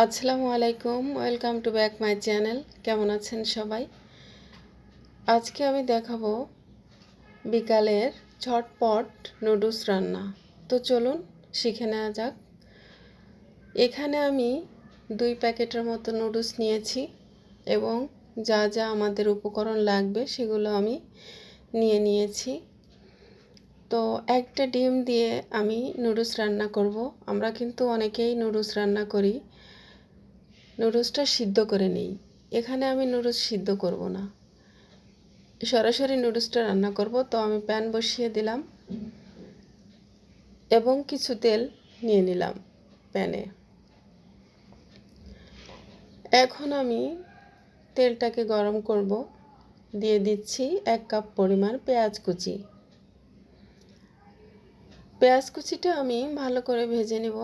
আসসালামু আলাইকুম, welcome to back my channel. কেমন আছেন সবাই? আজকে আমি দেখাবো বিকালের ঝটপট নুডলস রান্না। তো চলুন শিখে নেওয়া যাক। এখানে আমি 2 প্যাকেটের মতো নুডলস নিয়েছি এবং যা যা আমাদের উপকরণ লাগবে সেগুলো আমি নিয়েছি। তো একটা ডিম দিয়ে আমি নুডলস রান্না করব। আমরা কিন্তু অনেকেই নুডলস রান্না করি, নুডলসটা সিদ্ধ করে নিই। এখানে আমি নুডলস সিদ্ধ করব না, সরাসরি নুডলসটা রান্না করব। তো আমি প্যান বসিয়ে দিলাম এবং কিছু তেল নিয়ে নিলাম প্যানে। এখন আমি তেলটাকে গরম করব, দিয়ে দিচ্ছি 1 কাপ পরিমাণ পেঁয়াজ কুচি। পেঁয়াজ কুচিটা আমি ভালো করে ভেজে নেব।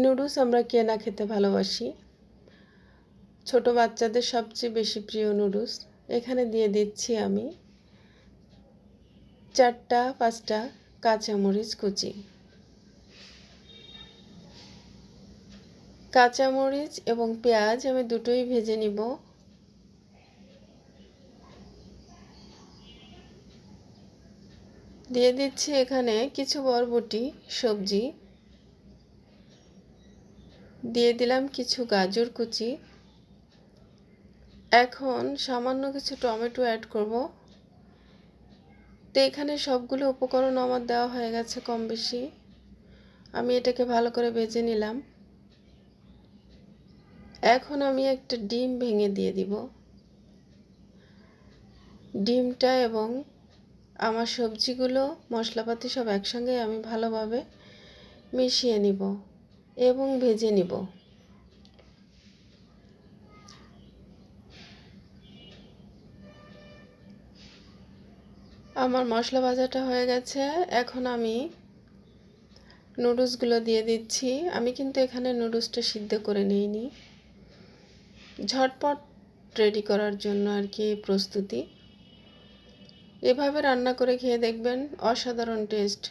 নুডলস আমরা কে না খেতে ভালোবাসি, ছোট বাচ্চাদের সবচেয়ে বেশি প্রিয় নুডলস। এখানে দিয়ে দিচ্ছি আমি 4-5টা কাঁচামরিচ কুচি। কাঁচামরিচ এবং পেঁয়াজ আমি দুটোই ভেজে নিব। দিয়ে দিচ্ছি এখানে কিছু বরবটি সবজি, দিয়ে দিলাম কিছু গাজর কুচি। এখন সামান্য কিছু টমেটো অ্যাড করব। তো এখানে সবগুলো উপকরণ আমার দেওয়া হয়ে গেছে কম বেশি। আমি এটাকে ভালো করে ভেজে নিলাম। এখন আমি একটা ডিম ভেঙে দিয়ে দিব। ডিমটা এবং আমার সবজিগুলো মশলাপাতি সব একসঙ্গে আমি ভালোভাবে মিশিয়ে নিব এবং ভেজে নিব। আমার মশলা ভাজাটা হয়ে গেছে। এখন আমি নুডলসগুলো দিয়ে দিচ্ছি। আমি কিন্তু এখানে নুডলসটা সিদ্ধ করে নিইনি, ঝটপট রেডি করার জন্য আর কি প্রস্তুতি। এভাবে রান্না করে খেয়ে দেখবেন, অসাধারণ টেস্ট।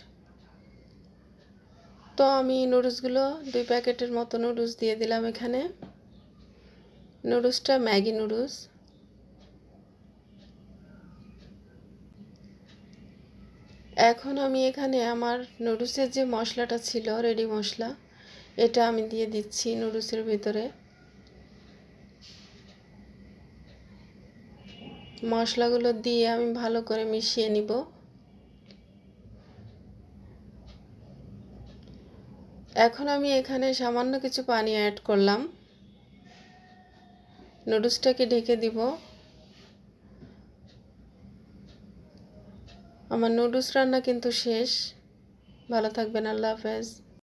তো আমি নুডলসগুলো 2 প্যাকেটের মতো নুডলস দিয়ে দিলাম এখানে। নুডলসটা ম্যাগি নুডলস। এখন আমি এখানে আমার নুডলসের যে মশলাটা ছিল, রেডি মশলা, এটা আমি দিয়ে দিচ্ছি নুডলসের ভিতরে। মশলাগুলো দিয়ে আমি ভালো করে মিশিয়ে নিব। এখন আমি এখানে সামান্য কিছু পানি অ্যাড করলাম। নুডলসটাকে ঢেকে দিব। আমার নুডলস রান্না কিন্তু শেষ। ভালো থাকবেন, আল্লাহ হাফেজ।